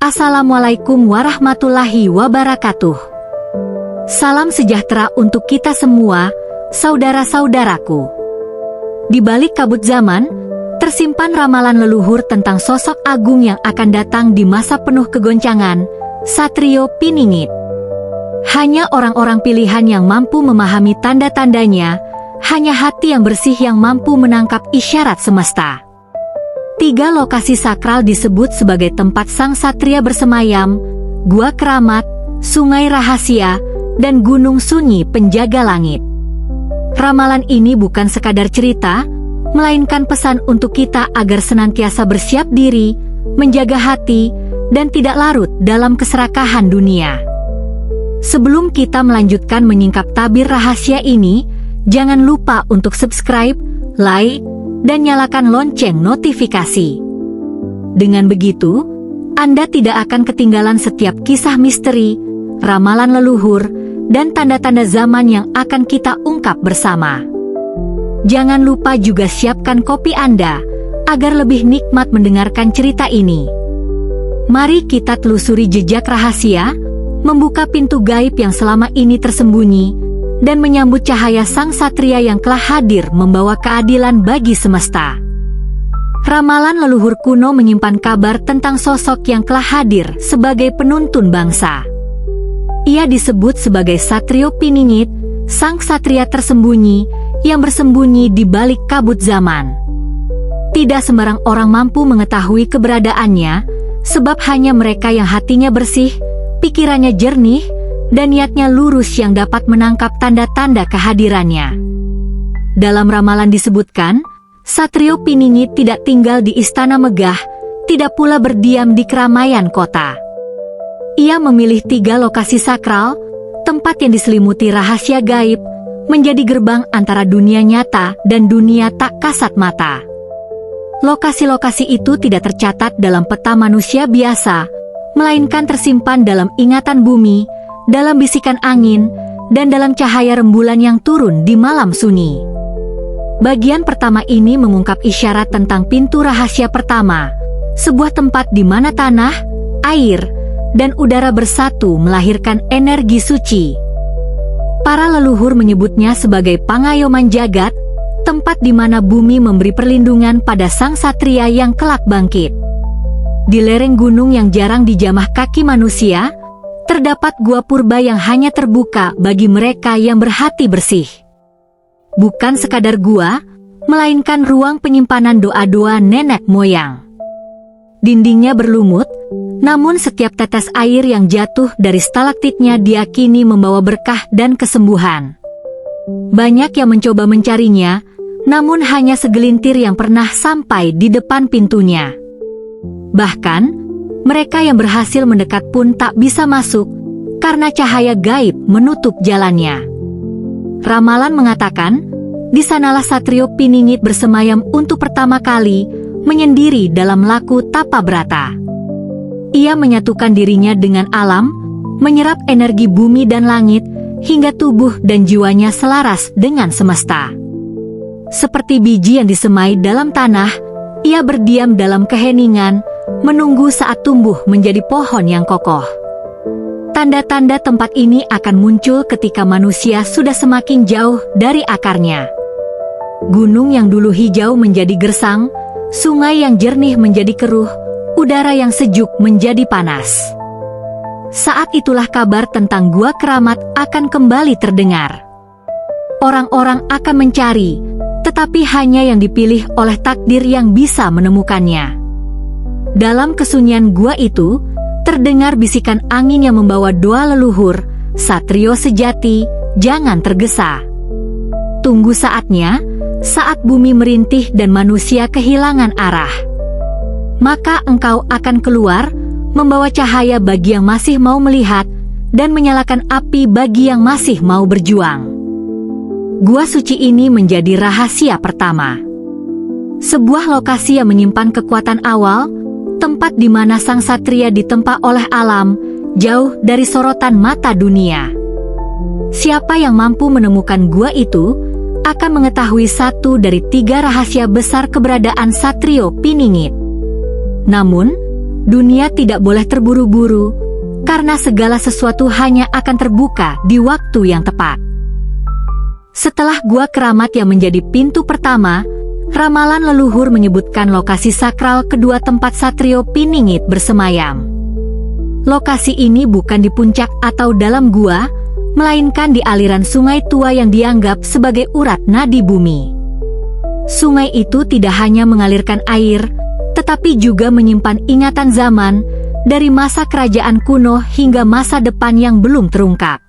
Assalamualaikum warahmatullahi wabarakatuh. Salam sejahtera untuk kita semua, saudara-saudaraku. Di balik kabut zaman, tersimpan ramalan leluhur tentang sosok agung yang akan datang di masa penuh kegoncangan, Satrio Piningit. Hanya orang-orang pilihan yang mampu memahami tanda-tandanya, hanya hati yang bersih yang mampu menangkap isyarat semesta. 3 lokasi sakral disebut sebagai tempat sang satria bersemayam: Gua Keramat, Sungai Rahasia, dan Gunung Sunyi Penjaga Langit. Ramalan ini bukan sekadar cerita, melainkan pesan untuk kita agar senantiasa bersiap diri, menjaga hati, dan tidak larut dalam keserakahan dunia. Sebelum kita melanjutkan menyingkap tabir rahasia ini, jangan lupa untuk subscribe, like, dan nyalakan lonceng notifikasi. Dengan begitu, Anda tidak akan ketinggalan setiap kisah misteri, ramalan leluhur, dan tanda-tanda zaman yang akan kita ungkap bersama. Jangan lupa juga siapkan kopi Anda, agar lebih nikmat mendengarkan cerita ini. Mari kita telusuri jejak rahasia, membuka pintu gaib yang selama ini tersembunyi, dan menyambut cahaya sang satria yang telah hadir membawa keadilan bagi semesta. Ramalan leluhur kuno menyimpan kabar tentang sosok yang telah hadir sebagai penuntun bangsa. Ia disebut sebagai Satrio Piningit, sang satria tersembunyi yang bersembunyi di balik kabut zaman. Tidak sembarang orang mampu mengetahui keberadaannya, sebab hanya mereka yang hatinya bersih, pikirannya jernih, dan niatnya lurus yang dapat menangkap tanda-tanda kehadirannya. Dalam ramalan disebutkan, Satrio Piningit tidak tinggal di istana megah, tidak pula berdiam di keramaian kota. Ia memilih 3 lokasi sakral, tempat yang diselimuti rahasia gaib, menjadi gerbang antara dunia nyata dan dunia tak kasat mata. Lokasi-lokasi itu tidak tercatat dalam peta manusia biasa, melainkan tersimpan dalam ingatan bumi, dalam bisikan angin, dan dalam cahaya rembulan yang turun di malam sunyi. Bagian pertama ini mengungkap isyarat tentang pintu rahasia pertama, sebuah tempat di mana tanah, air, dan udara bersatu melahirkan energi suci. Para leluhur menyebutnya sebagai Pangayoman Jagat, tempat di mana bumi memberi perlindungan pada sang satria yang kelak bangkit. Di lereng gunung yang jarang dijamah kaki manusia, terdapat gua purba yang hanya terbuka bagi mereka yang berhati bersih. Bukan sekadar gua, melainkan ruang penyimpanan doa-doa nenek moyang. Dindingnya berlumut, namun setiap tetes air yang jatuh dari stalaktitnya diyakini membawa berkah dan kesembuhan. Banyak yang mencoba mencarinya, namun hanya segelintir yang pernah sampai di depan pintunya. Bahkan, mereka yang berhasil mendekat pun tak bisa masuk, karena cahaya gaib menutup jalannya. Ramalan mengatakan, di sanalah Satrio Piningit bersemayam untuk pertama kali, menyendiri dalam laku tapa brata. Ia menyatukan dirinya dengan alam, menyerap energi bumi dan langit, hingga tubuh dan jiwanya selaras dengan semesta. Seperti biji yang disemai dalam tanah, ia berdiam dalam keheningan, menunggu saat tumbuh menjadi pohon yang kokoh. Tanda-tanda tempat ini akan muncul ketika manusia sudah semakin jauh dari akarnya. Gunung yang dulu hijau menjadi gersang, sungai yang jernih menjadi keruh, udara yang sejuk menjadi panas. Saat itulah kabar tentang Gua Keramat akan kembali terdengar. Orang-orang akan mencari, tetapi hanya yang dipilih oleh takdir yang bisa menemukannya. Dalam kesunyian gua itu, terdengar bisikan angin yang membawa doa leluhur, "Satrio sejati, jangan tergesa. Tunggu saatnya, saat bumi merintih dan manusia kehilangan arah. Maka engkau akan keluar, membawa cahaya bagi yang masih mau melihat, dan menyalakan api bagi yang masih mau berjuang." Gua suci ini menjadi rahasia pertama. Sebuah lokasi yang menyimpan kekuatan awal, tempat di mana sang satria ditempa oleh alam, jauh dari sorotan mata dunia. Siapa yang mampu menemukan gua itu, akan mengetahui satu dari 3 rahasia besar keberadaan Satrio Piningit. Namun, Dunia tidak boleh terburu-buru, karena segala sesuatu hanya akan terbuka di waktu yang tepat. Setelah Gua Keramat yang menjadi pintu pertama, ramalan leluhur menyebutkan lokasi sakral kedua tempat Satrio Piningit bersemayam. Lokasi ini bukan di puncak atau dalam gua, melainkan di aliran sungai tua yang dianggap sebagai urat nadi bumi. Sungai itu tidak hanya mengalirkan air, tetapi juga menyimpan ingatan zaman, dari masa kerajaan kuno hingga masa depan yang belum terungkap.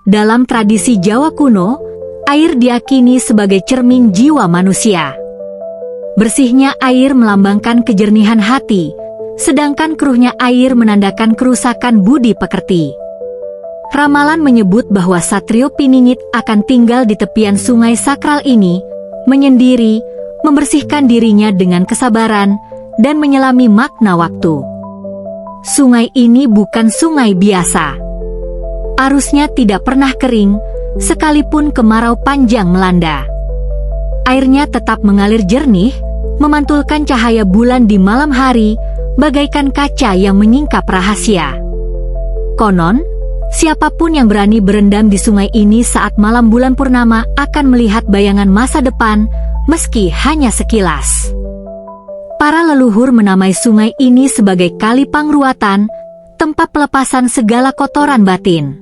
Dalam tradisi Jawa kuno, air diyakini sebagai cermin jiwa manusia. Bersihnya air melambangkan kejernihan hati, sedangkan keruhnya air menandakan kerusakan budi pekerti. Ramalan menyebut bahwa Satrio Piningit akan tinggal di tepian sungai sakral ini, menyendiri, membersihkan dirinya dengan kesabaran, dan menyelami makna waktu. Sungai ini bukan sungai biasa. Arusnya tidak pernah kering, sekalipun kemarau panjang melanda. Airnya tetap mengalir jernih, memantulkan cahaya bulan di malam hari, bagaikan kaca yang menyingkap rahasia. Konon, siapapun yang berani berendam di sungai ini saat malam bulan purnama akan melihat bayangan masa depan, meski hanya sekilas. Para leluhur menamai sungai ini sebagai Kali Pangruatan, tempat pelepasan segala kotoran batin.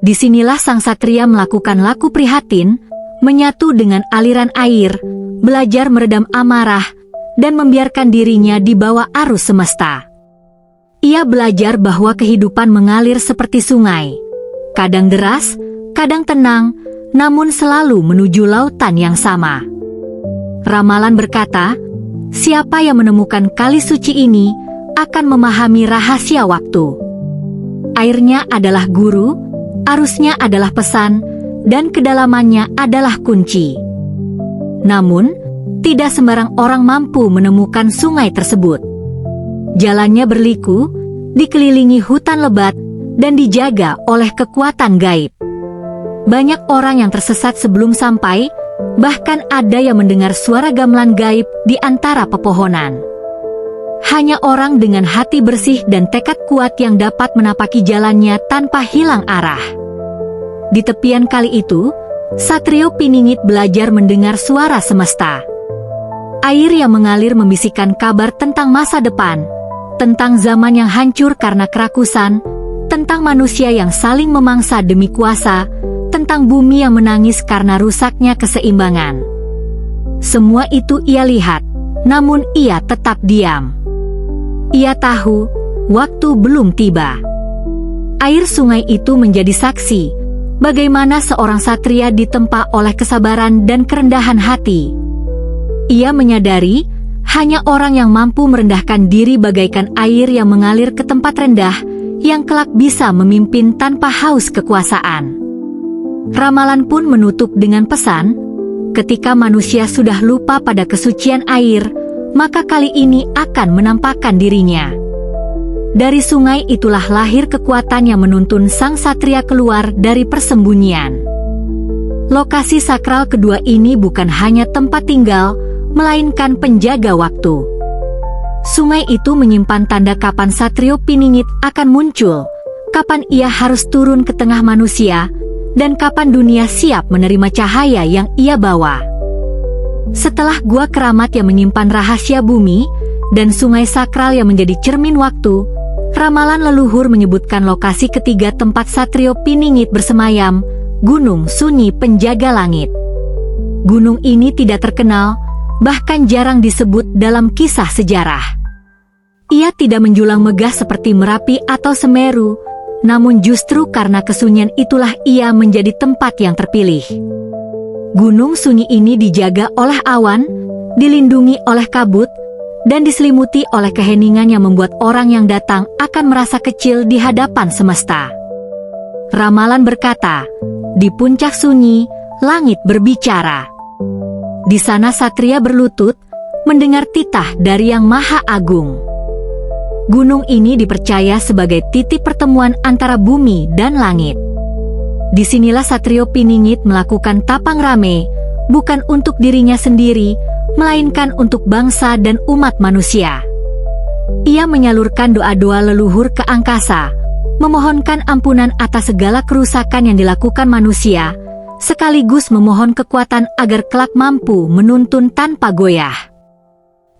Disinilah sang satria melakukan laku prihatin, menyatu dengan aliran air, belajar meredam amarah, dan membiarkan dirinya dibawa arus semesta. Ia belajar bahwa kehidupan mengalir seperti sungai, kadang deras, kadang tenang, namun selalu menuju lautan yang sama. Ramalan berkata, siapa yang menemukan kali suci ini akan memahami rahasia waktu. Airnya adalah guru, arusnya adalah pesan, dan kedalamannya adalah kunci. Namun, tidak sembarang orang mampu menemukan sungai tersebut. Jalannya berliku, dikelilingi hutan lebat, dan dijaga oleh kekuatan gaib. Banyak orang yang tersesat sebelum sampai, bahkan ada yang mendengar suara gamelan gaib di antara pepohonan. Hanya orang dengan hati bersih dan tekad kuat yang dapat menapaki jalannya tanpa hilang arah. Di tepian kali itu, Satrio Piningit belajar mendengar suara semesta. Air yang mengalir membisikkan kabar tentang masa depan, tentang zaman yang hancur karena kerakusan, tentang manusia yang saling memangsa demi kuasa, tentang bumi yang menangis karena rusaknya keseimbangan. Semua itu ia lihat, namun ia tetap diam. Ia tahu, waktu belum tiba. Air sungai itu menjadi saksi, bagaimana seorang satria ditempa oleh kesabaran dan kerendahan hati. Ia menyadari, hanya orang yang mampu merendahkan diri bagaikan air yang mengalir ke tempat rendah, yang kelak bisa memimpin tanpa haus kekuasaan. Ramalan pun menutup dengan pesan, ketika manusia sudah lupa pada kesucian air, maka kali ini akan menampakkan dirinya. Dari sungai itulah lahir kekuatan yang menuntun sang satria keluar dari persembunyian. Lokasi sakral kedua ini bukan hanya tempat tinggal, melainkan penjaga waktu. Sungai itu menyimpan tanda kapan Satrio Piningit akan muncul, kapan ia harus turun ke tengah manusia, dan kapan dunia siap menerima cahaya yang ia bawa. Setelah Gua Keramat yang menyimpan rahasia bumi, dan sungai sakral yang menjadi cermin waktu, ramalan leluhur menyebutkan lokasi ketiga tempat Satrio Piningit bersemayam, Gunung Sunyi Penjaga Langit. Gunung ini tidak terkenal, bahkan jarang disebut dalam kisah sejarah. Ia tidak menjulang megah seperti Merapi atau Semeru, namun justru karena kesunyian itulah ia menjadi tempat yang terpilih. Gunung Sunyi ini dijaga oleh awan, dilindungi oleh kabut, dan diselimuti oleh keheningan yang membuat orang yang datang akan merasa kecil di hadapan semesta. Ramalan berkata, di puncak sunyi, langit berbicara. Di sana satria berlutut, mendengar titah dari Yang Maha Agung. Gunung ini dipercaya sebagai titik pertemuan antara bumi dan langit. Disinilah Satrio Piningit melakukan tapang rame, bukan untuk dirinya sendiri, melainkan untuk bangsa dan umat manusia. Ia menyalurkan doa-doa leluhur ke angkasa, memohonkan ampunan atas segala kerusakan yang dilakukan manusia, sekaligus memohon kekuatan agar kelak mampu menuntun tanpa goyah.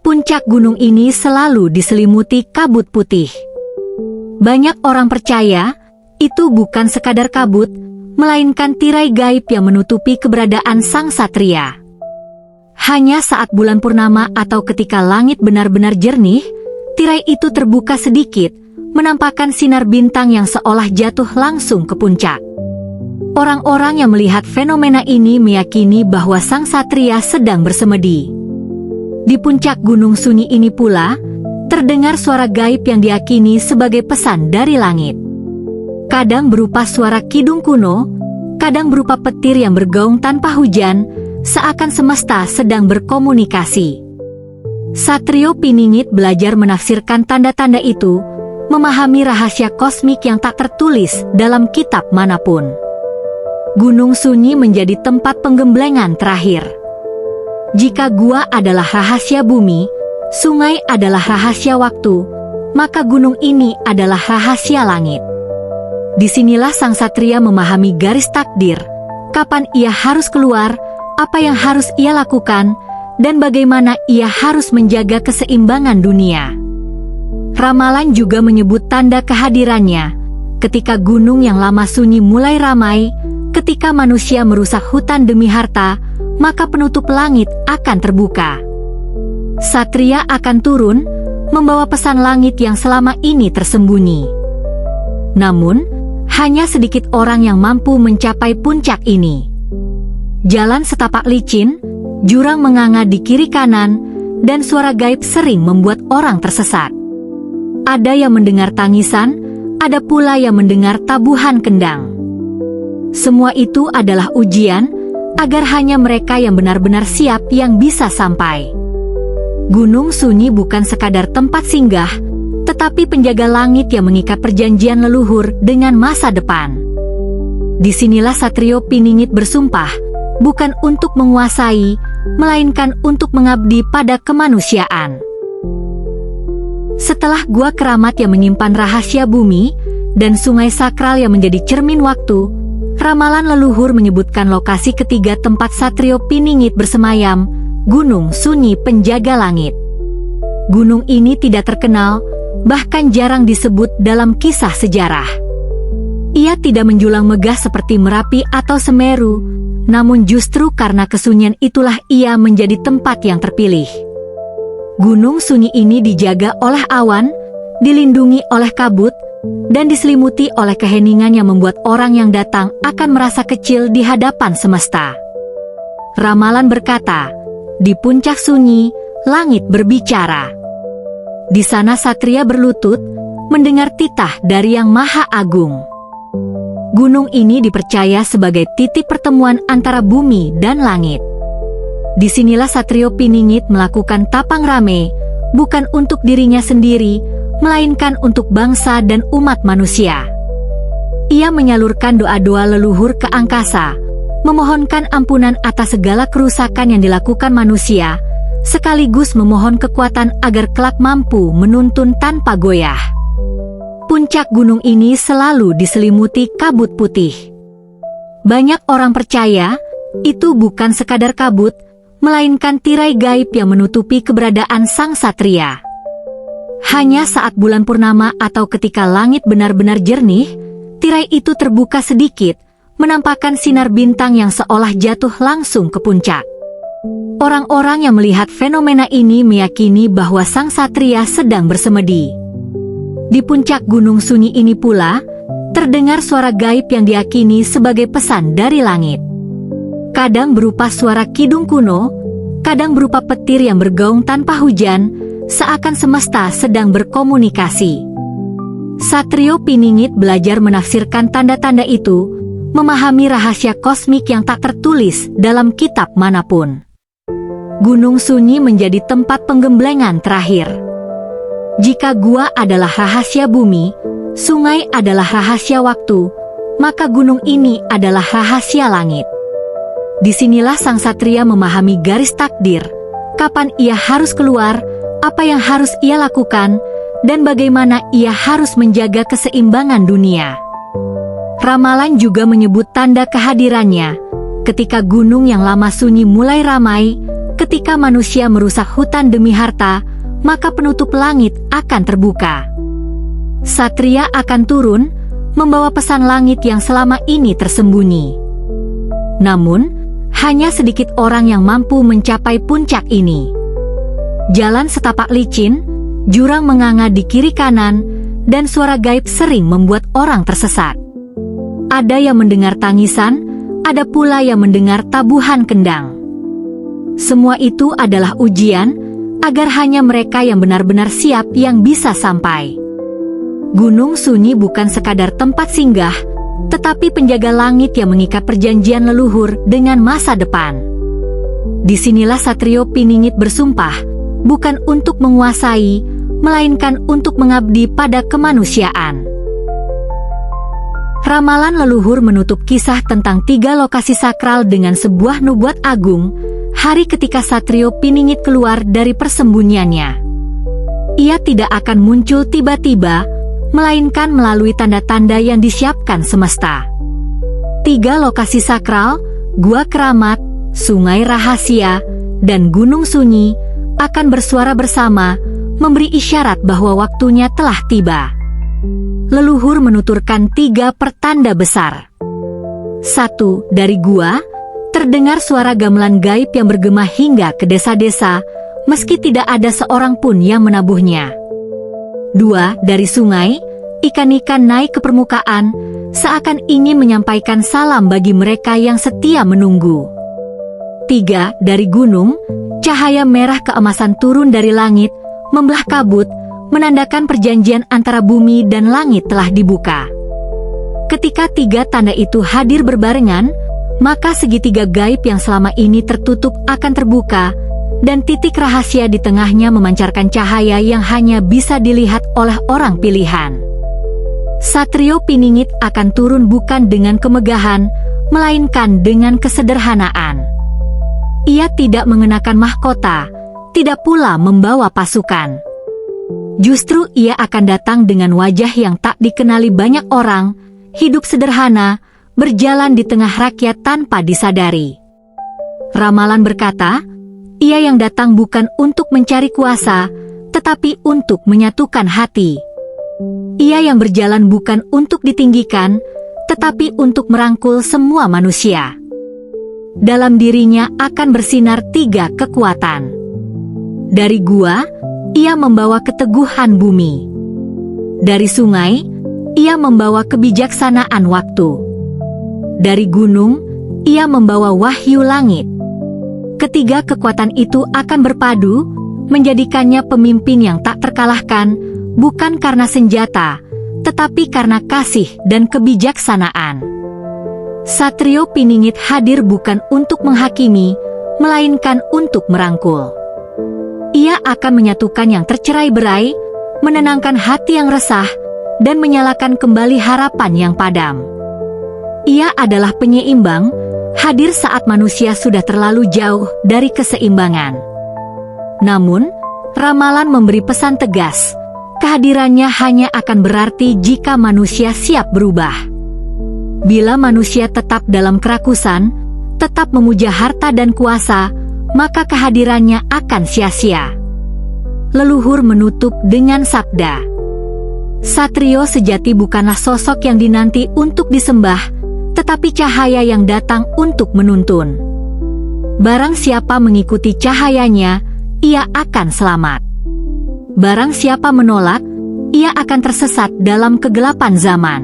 Puncak gunung ini selalu diselimuti kabut putih. Banyak orang percaya, itu bukan sekadar kabut, melainkan tirai gaib yang menutupi keberadaan sang satria. Hanya saat bulan purnama atau ketika langit benar-benar jernih, tirai itu terbuka sedikit, menampakkan sinar bintang yang seolah jatuh langsung ke puncak. Orang-orang yang melihat fenomena ini meyakini bahwa sang satria sedang bersemedi. Di puncak gunung sunyi ini pula, terdengar suara gaib yang diyakini sebagai pesan dari langit. Kadang berupa suara kidung kuno, kadang berupa petir yang bergaung tanpa hujan, seakan semesta sedang berkomunikasi. Satrio Piningit belajar menafsirkan tanda-tanda itu, memahami rahasia kosmik yang tak tertulis dalam kitab manapun. Gunung Sunyi menjadi tempat penggemblengan terakhir. Jika gua adalah rahasia bumi, sungai adalah rahasia waktu, maka gunung ini adalah rahasia langit. Disinilah sang satria memahami garis takdir, kapan ia harus keluar, apa yang harus ia lakukan, dan bagaimana ia harus menjaga keseimbangan dunia. Ramalan juga menyebut tanda kehadirannya, ketika gunung yang lama sunyi mulai ramai, ketika manusia merusak hutan demi harta, maka penutup langit akan terbuka. Satria akan turun, membawa pesan langit yang selama ini tersembunyi. Namun, hanya sedikit orang yang mampu mencapai puncak ini. Jalan setapak licin, jurang menganga di kiri kanan, dan suara gaib sering membuat orang tersesat. Ada yang mendengar tangisan, ada pula yang mendengar tabuhan kendang. Semua itu adalah ujian, agar hanya mereka yang benar-benar siap yang bisa sampai. Gunung Sunyi bukan sekadar tempat singgah, tetapi penjaga langit yang mengikat perjanjian leluhur dengan masa depan. Disinilah Satrio Piningit bersumpah, bukan untuk menguasai, melainkan untuk mengabdi pada kemanusiaan. Setelah gua keramat yang menyimpan rahasia bumi, dan sungai sakral yang menjadi cermin waktu, ramalan leluhur menyebutkan lokasi ketiga tempat Satrio Piningit bersemayam, Gunung Sunyi Penjaga Langit. Gunung ini tidak terkenal, bahkan jarang disebut dalam kisah sejarah. Ia tidak menjulang megah seperti Merapi atau Semeru, namun justru karena kesunyian itulah ia menjadi tempat yang terpilih. Gunung Sunyi ini dijaga oleh awan, dilindungi oleh kabut, dan diselimuti oleh keheningan yang membuat orang yang datang akan merasa kecil di hadapan semesta. Ramalan berkata, di puncak sunyi, langit berbicara. Di sana satria berlutut, mendengar titah dari Yang Maha Agung. Gunung ini dipercaya sebagai titik pertemuan antara bumi dan langit. Disinilah Satrio Piningit melakukan tapang rame, bukan untuk dirinya sendiri, melainkan untuk bangsa dan umat manusia. Ia menyalurkan doa-doa leluhur ke angkasa, memohonkan ampunan atas segala kerusakan yang dilakukan manusia, sekaligus memohon kekuatan agar kelak mampu menuntun tanpa goyah. Puncak gunung ini selalu diselimuti kabut putih. Banyak orang percaya, itu bukan sekadar kabut, melainkan tirai gaib yang menutupi keberadaan sang satria. Hanya saat bulan purnama atau ketika langit benar-benar jernih, tirai itu terbuka sedikit, menampakkan sinar bintang yang seolah jatuh langsung ke puncak. Orang-orang yang melihat fenomena ini meyakini bahwa sang satria sedang bersemedi. Di puncak gunung sunyi ini pula, terdengar suara gaib yang diyakini sebagai pesan dari langit. Kadang berupa suara kidung kuno, kadang berupa petir yang bergaung tanpa hujan, seakan semesta sedang berkomunikasi. Satrio Piningit belajar menafsirkan tanda-tanda itu, memahami rahasia kosmik yang tak tertulis dalam kitab manapun. Gunung Sunyi menjadi tempat penggemblengan terakhir. Jika gua adalah rahasia bumi, sungai adalah rahasia waktu, maka gunung ini adalah rahasia langit. Disinilah sang satria memahami garis takdir, kapan ia harus keluar, apa yang harus ia lakukan, dan bagaimana ia harus menjaga keseimbangan dunia. Ramalan juga menyebut tanda kehadirannya, ketika gunung yang lama sunyi mulai ramai, ketika manusia merusak hutan demi harta, maka penutup langit akan terbuka. Satria akan turun, membawa pesan langit yang selama ini tersembunyi. Namun, hanya sedikit orang yang mampu mencapai puncak ini. Jalan setapak licin, jurang menganga di kiri kanan, dan suara gaib sering membuat orang tersesat. Ada yang mendengar tangisan, ada pula yang mendengar tabuhan kendang. Semua itu adalah ujian, agar hanya mereka yang benar-benar siap yang bisa sampai. Gunung Sunyi bukan sekadar tempat singgah, tetapi penjaga langit yang mengikat perjanjian leluhur dengan masa depan. Disinilah Satrio Piningit bersumpah, bukan untuk menguasai, melainkan untuk mengabdi pada kemanusiaan. Ramalan leluhur menutup kisah tentang 3 lokasi sakral dengan sebuah nubuat agung, hari ketika Satrio Piningit keluar dari persembunyiannya. Ia tidak akan muncul tiba-tiba, melainkan melalui tanda-tanda yang disiapkan semesta. 3 lokasi sakral, Gua Keramat, Sungai Rahasia, dan Gunung Sunyi, akan bersuara bersama, memberi isyarat bahwa waktunya telah tiba. Leluhur menuturkan 3 pertanda besar. 1. Dari gua, terdengar suara gamelan gaib yang bergema hingga ke desa-desa, meski tidak ada seorang pun yang menabuhnya. 2. Dari sungai, ikan-ikan naik ke permukaan, seakan ingin menyampaikan salam bagi mereka yang setia menunggu. 3. Dari gunung, cahaya merah keemasan turun dari langit, membelah kabut, menandakan perjanjian antara bumi dan langit telah dibuka. Ketika 3 tanda itu hadir berbarengan, maka segitiga gaib yang selama ini tertutup akan terbuka, dan titik rahasia di tengahnya memancarkan cahaya yang hanya bisa dilihat oleh orang pilihan. Satrio Piningit akan turun bukan dengan kemegahan, melainkan dengan kesederhanaan. Ia tidak mengenakan mahkota, tidak pula membawa pasukan. Justru ia akan datang dengan wajah yang tak dikenali banyak orang, hidup sederhana, berjalan di tengah rakyat tanpa disadari. Ramalan berkata, ia yang datang bukan untuk mencari kuasa, tetapi untuk menyatukan hati. Ia yang berjalan bukan untuk ditinggikan, tetapi untuk merangkul semua manusia. Dalam dirinya akan bersinar 3 kekuatan. Dari gua, ia membawa keteguhan bumi. Dari sungai, ia membawa kebijaksanaan waktu. Dari gunung, ia membawa wahyu langit. Ketiga kekuatan itu akan berpadu, menjadikannya pemimpin yang tak terkalahkan, bukan karena senjata, tetapi karena kasih dan kebijaksanaan. Satrio Piningit hadir bukan untuk menghakimi, melainkan untuk merangkul. Ia akan menyatukan yang tercerai-berai, menenangkan hati yang resah, dan menyalakan kembali harapan yang padam. Ia adalah penyeimbang, hadir saat manusia sudah terlalu jauh dari keseimbangan. Namun, ramalan memberi pesan tegas, kehadirannya hanya akan berarti jika manusia siap berubah. Bila manusia tetap dalam kerakusan, tetap memuja harta dan kuasa, maka kehadirannya akan sia-sia. Leluhur menutup dengan sabda, Satrio sejati bukanlah sosok yang dinanti untuk disembah, tetapi cahaya yang datang untuk menuntun. Barang siapa mengikuti cahayanya, ia akan selamat. Barang siapa menolak, ia akan tersesat dalam kegelapan zaman.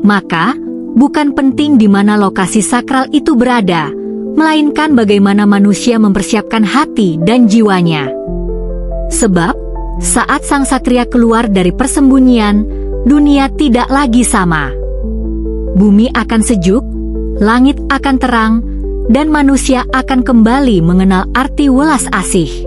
Maka, bukan penting di mana lokasi sakral itu berada, melainkan bagaimana manusia mempersiapkan hati dan jiwanya. Sebab, saat sang satria keluar dari persembunyian, dunia tidak lagi sama. Bumi akan sejuk, langit akan terang, dan manusia akan kembali mengenal arti welas asih.